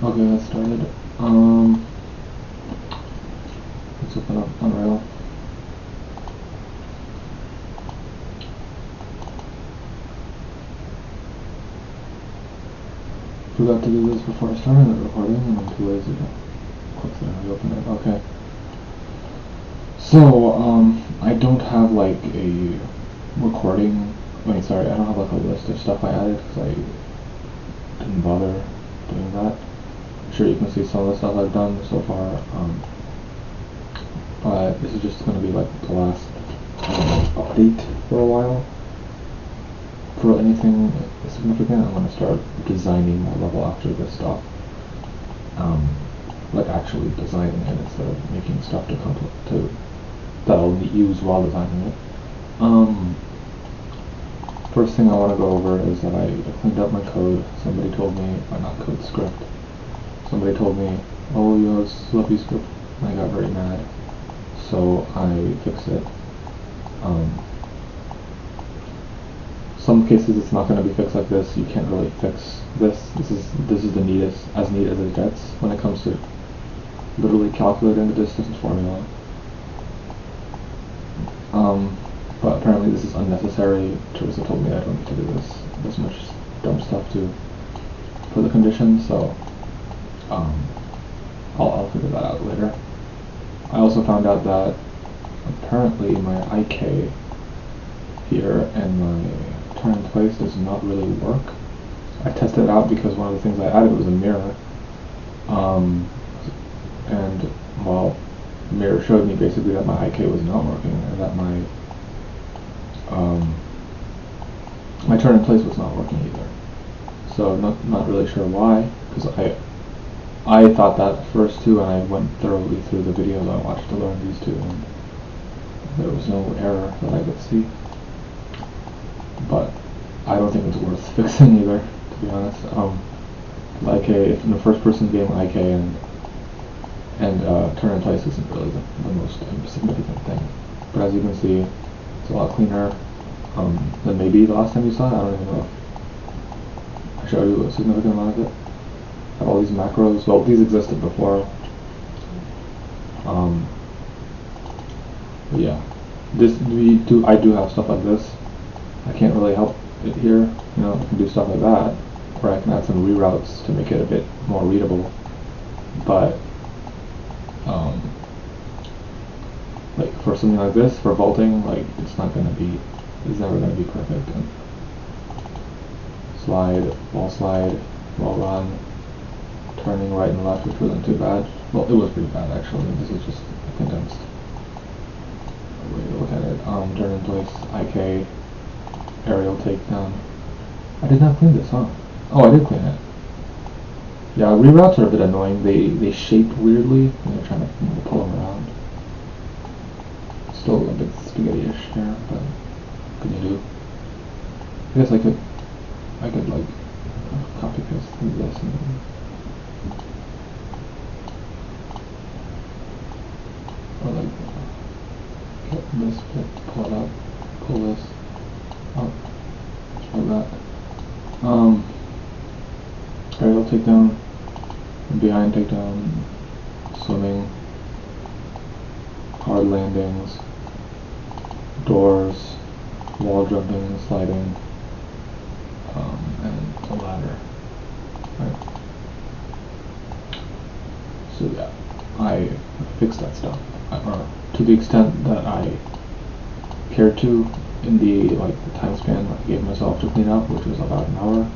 Okay, let's started. Let's open up Unreal. Forgot to do this before I started the recording, and I'm too lazy to quickly reopen it. Okay. So, I don't have like a recording. I don't have like a list of stuff I added because I didn't bother doing that. I'm sure you can see some of the stuff I've done so far. But this is just going to be like the last update for a while. For anything significant, I'm going to start designing my level after this stuff. Like actually designing it instead of making stuff that I'll use while designing it. First thing I want to go over is that I cleaned up my code. Somebody told me, not code, script. Somebody told me, oh, you have a sloppy script. And I got very mad. So I fixed it. Some cases it's not going to be fixed like this. You can't really fix this. This is the neatest, as neat as it gets when it comes to literally calculating the distance formula. But apparently this is unnecessary. Teresa told me I don't need to do this much dumb stuff for the conditions, so I'll figure that out later. I also found out that apparently my IK here and my turn in place does not really work. I tested it out because one of the things I added was a mirror, and well, the mirror showed me basically that my IK was not working and that my my turn in place was not working either. So not really sure why, because I thought that at first too, and I went thoroughly through the videos I watched to learn these two, and there was no error that I could see. But I don't think it's worth fixing either, to be honest. IK, if in a first-person game, IK and turn in place isn't really the most significant thing. But as you can see, it's a lot cleaner than maybe the last time you saw it. I don't even know if I showed you a significant amount of it. I have all these macros. Well, these existed before. But yeah, I do have stuff like this. I can't really help it here. You know, I can do stuff like that, or I can add some reroutes to make it a bit more readable. But like for something like this, for vaulting, like it's never gonna be perfect. And wall slide, wall run, turning right and left, which wasn't too bad. Well, it was pretty bad actually. This is just a condensed way to look at it. Turn in place, IK, aerial takedown. I did not clean this, huh? Oh, I did clean it. Yeah, reroutes are a bit annoying. They shape weirdly when you're trying to pull them around. Still a bit spaghetti-ish here, but what can you do? I guess I could like copy paste this and or like get this bit, pull it up, pull this up, like that. Aerial takedown, behind takedown, swimming, hard landings, doors, wall jumping and sliding, and a ladder. Right. So yeah, I fixed that stuff, or to the extent that I cared to in the time span I gave myself to clean up, which was about an hour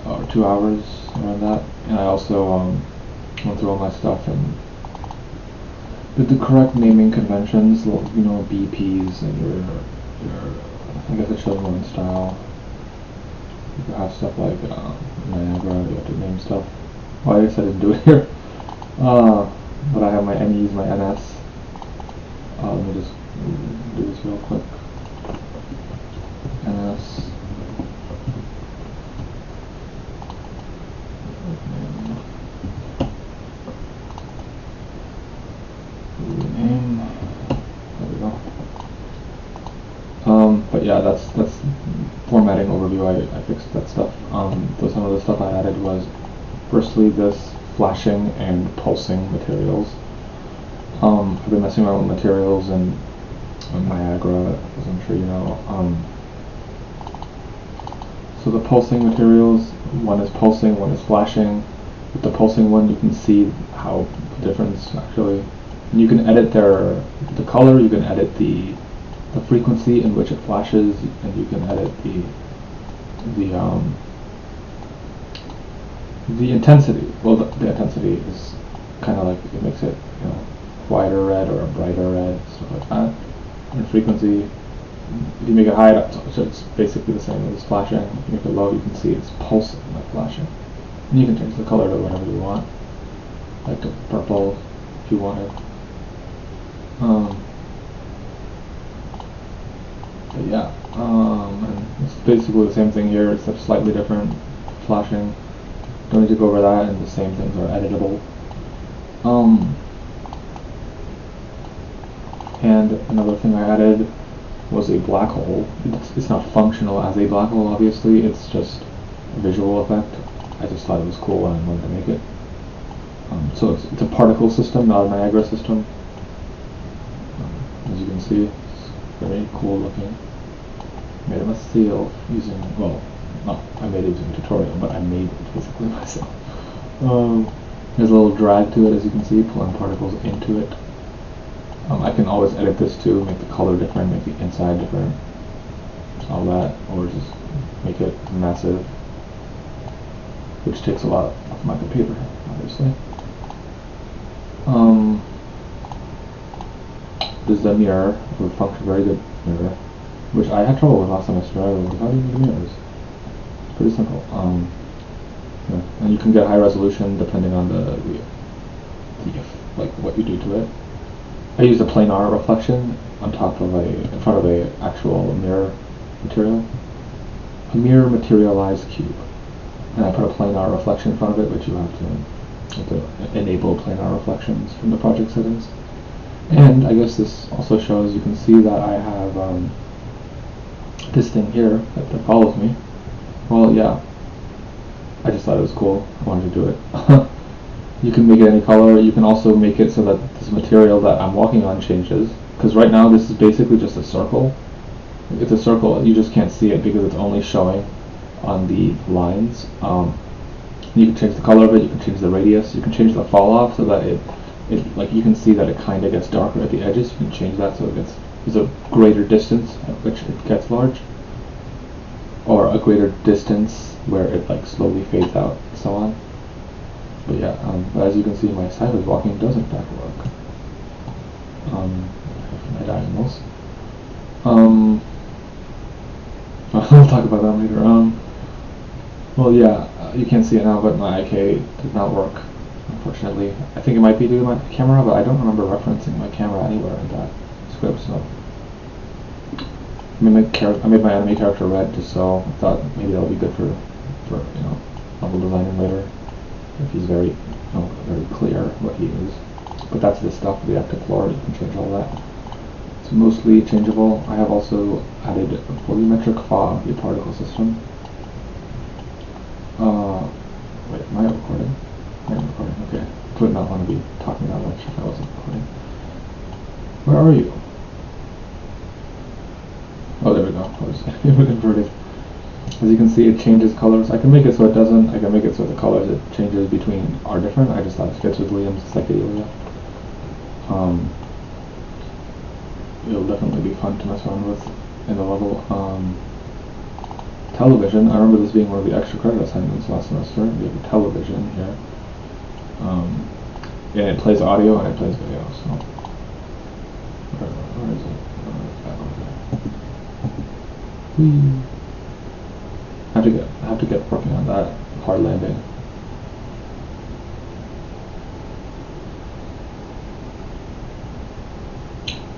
or 2 hours around that. And I also went through all my stuff and did the correct naming conventions, you know, BPs and your I guess it shows one style. You could have stuff like Niagara, you have to name stuff. Well, I guess I didn't do it here. But I have my NEs, my NS. Let me just do this real quick. NS. Rename. There we go. But yeah, that's formatting overview. I fixed that stuff. So some of the stuff I added was Firstly, this flashing and pulsing materials. I've been messing around with materials in Niagara, as I'm sure you know. So the pulsing materials, one is pulsing, one is flashing. With the pulsing one, you can see how the difference actually. And you can edit the color, you can edit the frequency in which it flashes, and you can edit the intensity. Well, the intensity is kind of like, it makes it, you know, wider red or a brighter red, stuff like that. And frequency, if you make it high, so it's basically the same as flashing. If you make it low, you can see it's pulsing like flashing. And you can change the color to whatever you want, like to purple if you wanted. But yeah, and it's basically the same thing here, except slightly different. Flashing, don't need to go over that, and the same things are editable. And another thing I added was a black hole. It's not functional as a black hole, obviously, it's just a visual effect. I just thought it was cool and I wanted to make it. So it's a particle system, not a Niagara system. As you can see, it's very cool looking. Made it myself using, well, not I made it using a tutorial, but I made it physically myself. There's a little drag to it, as you can see, pulling particles into it. I can always edit this too, make the color different, make the inside different, all that, or just make it massive, which takes a lot off my computer, obviously. This is a mirror, a very good mirror, which I had trouble with last semester. I was like, how do you make mirrors? It's pretty simple. Yeah. And you can get high resolution depending on like what you do to it. I used a planar reflection on top of in front of a actual mirror material, a mirror materialized cube, and I put a planar reflection in front of it, which you have to enable planar reflections from the project settings. And I guess this also shows, you can see that I have this thing here that follows me. Well, yeah, I just thought it was cool. I wanted to do it. You can make it any color. You can also make it so that this material that I'm walking on changes. Because right now this is basically just a circle. It's a circle, you just can't see it because it's only showing on the lines. You can change the color of it, you can change the radius, you can change the fall off so that it like you can see that it kind of gets darker at the edges. You can change that so there's a greater distance at which it gets large, or a greater distance where it like slowly fades out, and so on. But yeah, but as you can see, my sideways walking does in fact work. My diagonals. I'll talk about that later. Well, yeah, you can't see it now, but my IK did not work, unfortunately. I think it might be due to my camera, but I don't remember referencing my camera anywhere in that script, so. I made my enemy character red just so I thought maybe that'll be good for you know, level designing later. If he's very clear what he is. But that's the stuff, the active floor, you can change all that. It's mostly changeable. I have also added Volumetric Fog, the particle system. Wait, am I recording? I am recording, okay. I would not want to be talking that much if I wasn't recording. Where are you? Oh, there we go. I was inverted. As you can see, it changes colors. I can make it so it doesn't. I can make it so the colors it changes between are different. I just thought it fits with Liam's psychedelia. It'll definitely be fun to mess around with in the level. Television. I remember this being one of the extra credit assignments last semester. We have a television here, and it plays audio and it plays video. So, where is it? I have to get working on that hard landing.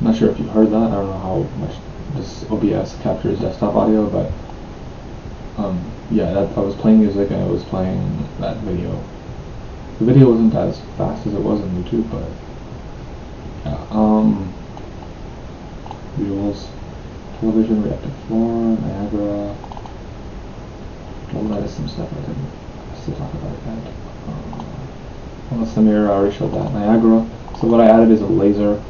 I'm not sure if you heard that. I don't know how much this OBS captures desktop audio, but yeah, I was playing music and I was playing that video. The video wasn't as fast as it was on YouTube, but yeah. Visuals, television, reactive floor, Niagara. Well, that is some stuff I didn't still talk about that. Samir, I already showed that. Niagara. So what I added is a laser.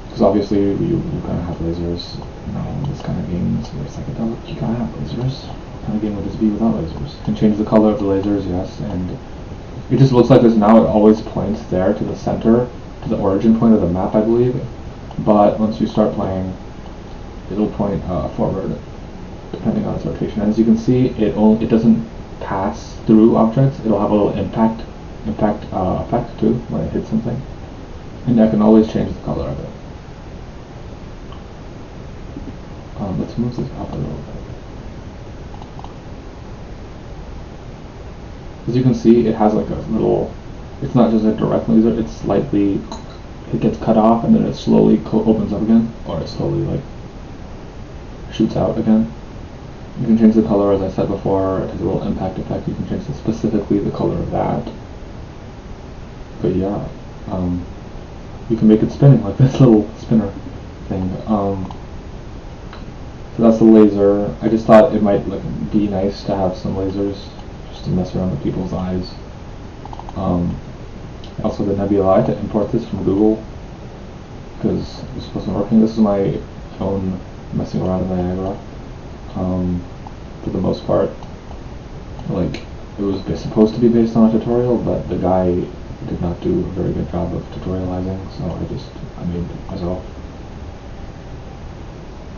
Because obviously you gotta have lasers, you know, in this kind of games where it's psychedelic, you gotta have lasers. What kind of game would this be without lasers? You can change the color of the lasers, yes, and it just looks like this now. It always points there to the center, to the origin point of the map, I believe. But once you start playing, it'll point forward, depending on its rotation. And as you can see, it doesn't pass through objects. It'll have a little impact effect too when it hits something. And I can always change the color of it. Let's move this up a little bit. As you can see, it has like a little, it's not just a direct laser, it's slightly, it gets cut off and then it slowly opens up again, or it slowly like shoots out again. You can change the color, as I said before. It has a little impact effect. You can change specifically the color of that. But yeah, you can make it spinning like this little spinner thing. So that's the laser. I just thought it might be nice to have some lasers just to mess around with people's eyes. Also the nebula, I had to import this from Google because it was supposed to be working. This is my own messing around in Niagara. For the most part, like, it was supposed to be based on a tutorial, but the guy did not do a very good job of tutorializing, so I made it myself.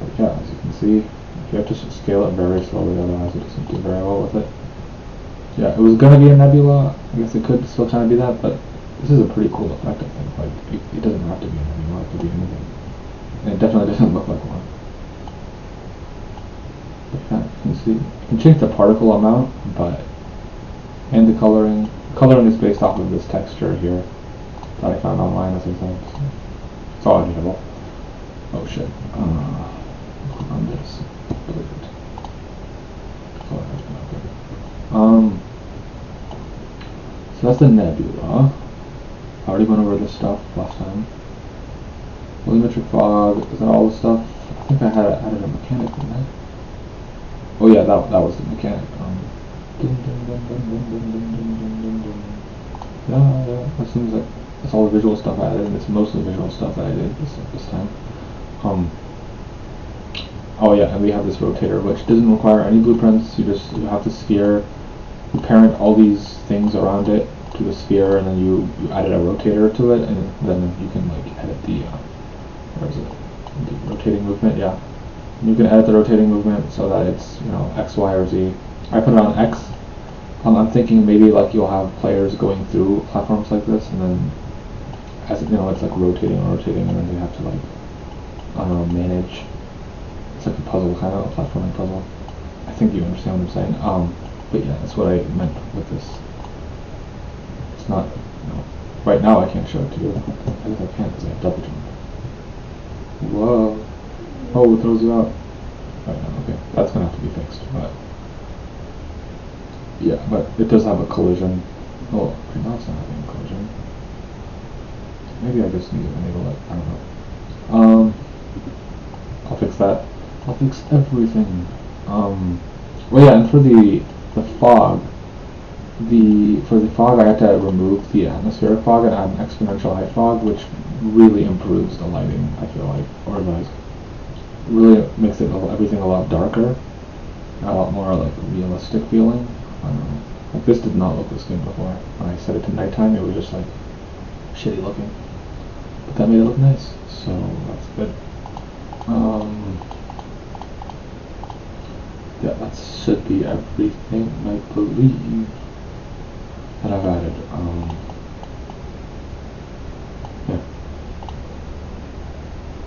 But yeah, as you can see, you have to scale it very slowly, otherwise it doesn't do very well with it. Yeah, it was gonna be a nebula. I guess it could still kind of be that, but this is a pretty cool effect, I think. Like, it doesn't have to be a nebula, it could be anything. And it definitely doesn't look like one. Yeah, you can see, you can change the particle amount, and the coloring. Coloring is based off of this texture here that I found online, as I said. So it's all editable. Oh shit. Click on this. So that's the nebula. I already went over this stuff last time. Volumetric Fog, is that all the stuff? I think I had added a mechanic, didn't I? Oh yeah, that was the mechanic. Yeah, that seems like that's all the visual stuff I added, and it's mostly visual stuff that I did this time. Oh yeah, and we have this rotator, which doesn't require any blueprints. You have the sphere, you parent all these things around it to the sphere, and then you added a rotator to it, and then you can like edit the where is it? The rotating movement, yeah. You can edit the rotating movement so that it's, you know, X, Y, or Z. I put it on X. I'm thinking maybe like you'll have players going through platforms like this, and then as you know, it's like rotating, and then they have to like, I don't know, manage. It's like a puzzle, kind of a platforming puzzle. I think you understand what I'm saying. But yeah, that's what I meant with this. It's not, you know, right now I can't show it to you. I guess I can't because I have double jump. Whoa. Oh, it throws you out. Right now, okay. That's gonna have to be fixed, but yeah, but it does have a collision. Oh, okay, now it's not having a collision. Maybe I just need to enable it. I don't know. I'll fix that. I'll fix everything. Well, yeah, and for the fog, for the fog, I had to remove the atmospheric fog and add an exponential height fog, which really improves the lighting. I feel like, or like, really makes it everything a lot darker, a lot more like realistic feeling. I don't know. Like, this did not look this good before. When I set it to nighttime, it was just like shitty looking. But that made it look nice, so that's good. Yeah, that should be everything, I believe, that I've added.